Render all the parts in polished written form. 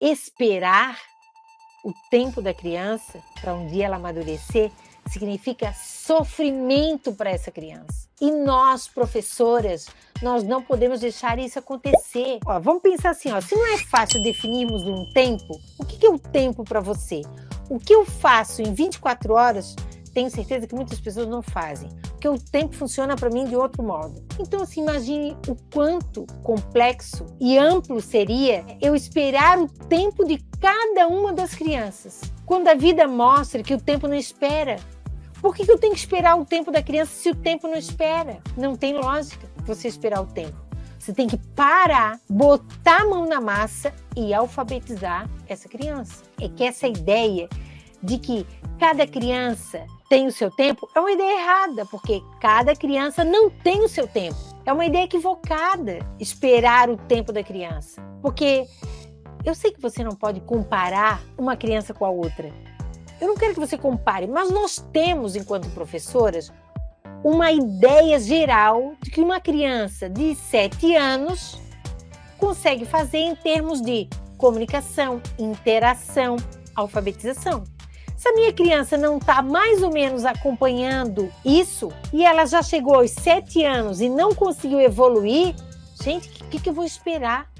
esperar o tempo da criança para um dia ela amadurecer significa sofrimento para essa criança. E nós, professoras, nós não podemos deixar isso acontecer. Ó, vamos pensar assim, ó, se não é fácil definirmos um tempo, o que é o tempo para você? O que eu faço em 24 horas, tenho certeza que muitas pessoas não fazem, porque o tempo funciona para mim de outro modo. Então, assim, imagine o quanto complexo e amplo seria eu esperar o tempo de cada uma das crianças, quando a vida mostra que o tempo não espera. Por que eu tenho que esperar o tempo da criança se o tempo não espera? Não tem lógica você esperar o tempo. Você tem que parar, botar a mão na massa e alfabetizar essa criança. É que essa ideia de que cada criança tem o seu tempo é uma ideia errada, porque cada criança não tem o seu tempo. É uma ideia equivocada esperar o tempo da criança. Porque eu sei que você não pode comparar uma criança com a outra. Eu não quero que você compare, mas nós temos, enquanto professoras, uma ideia geral de que uma criança de 7 anos consegue fazer em termos de comunicação, interação, alfabetização. Se a minha criança não está mais ou menos acompanhando isso e ela já chegou aos 7 anos e não conseguiu evoluir, gente, o que eu vou esperar?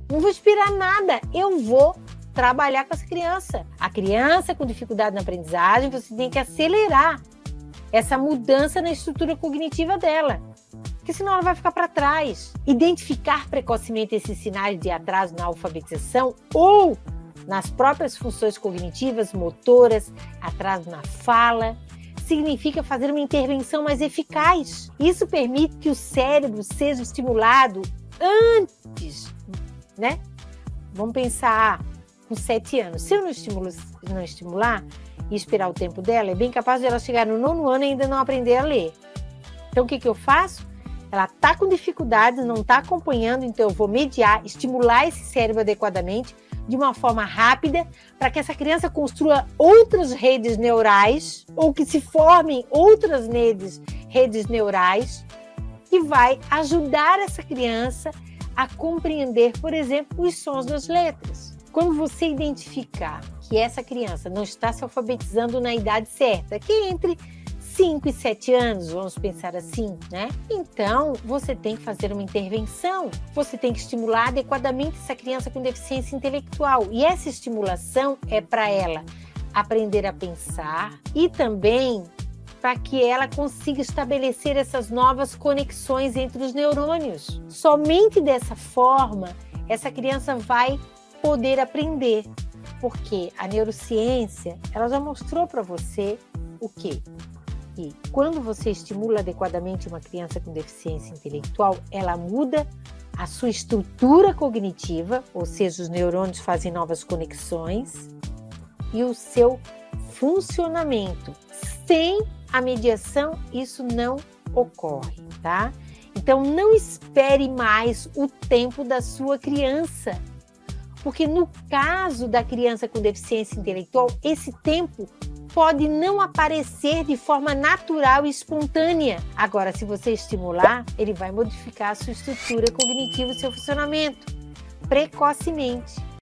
Não vou esperar nada, eu vou trabalhar com essa criança. A criança com dificuldade na aprendizagem, você tem que acelerar essa mudança na estrutura cognitiva dela, porque senão ela vai ficar para trás. Identificar precocemente esses sinais de atraso na alfabetização ou nas próprias funções cognitivas, motoras, atraso na fala, significa fazer uma intervenção mais eficaz. Isso permite que o cérebro seja estimulado antes, né? Vamos pensar com 7 anos. Se eu não estimular e esperar o tempo dela, é bem capaz de ela chegar no 9º ano e ainda não aprender a ler. Então, o que eu faço? Ela está com dificuldades, não está acompanhando, então eu vou mediar, estimular esse cérebro adequadamente, de uma forma rápida, para que essa criança construa outras redes neurais, ou que se formem outras redes neurais, que vai ajudar essa criança a compreender, por exemplo, os sons das letras. Quando você identificar que essa criança não está se alfabetizando na idade certa, que é entre 5 e 7 anos, vamos pensar assim, né? Então, você tem que fazer uma intervenção, você tem que estimular adequadamente essa criança com deficiência intelectual. E essa estimulação é para ela aprender a pensar e também para que ela consiga estabelecer essas novas conexões entre os neurônios. Somente dessa forma, essa criança vai poder aprender, porque a neurociência, ela já mostrou para você o quê? E quando você estimula adequadamente uma criança com deficiência intelectual, ela muda a sua estrutura cognitiva, ou seja, os neurônios fazem novas conexões, e o seu funcionamento. Sem a mediação, isso não ocorre, tá? Então, não espere mais o tempo da sua criança, porque no caso da criança com deficiência intelectual, esse tempo pode não aparecer de forma natural e espontânea. Agora, se você estimular, ele vai modificar a sua estrutura cognitiva e seu funcionamento precocemente.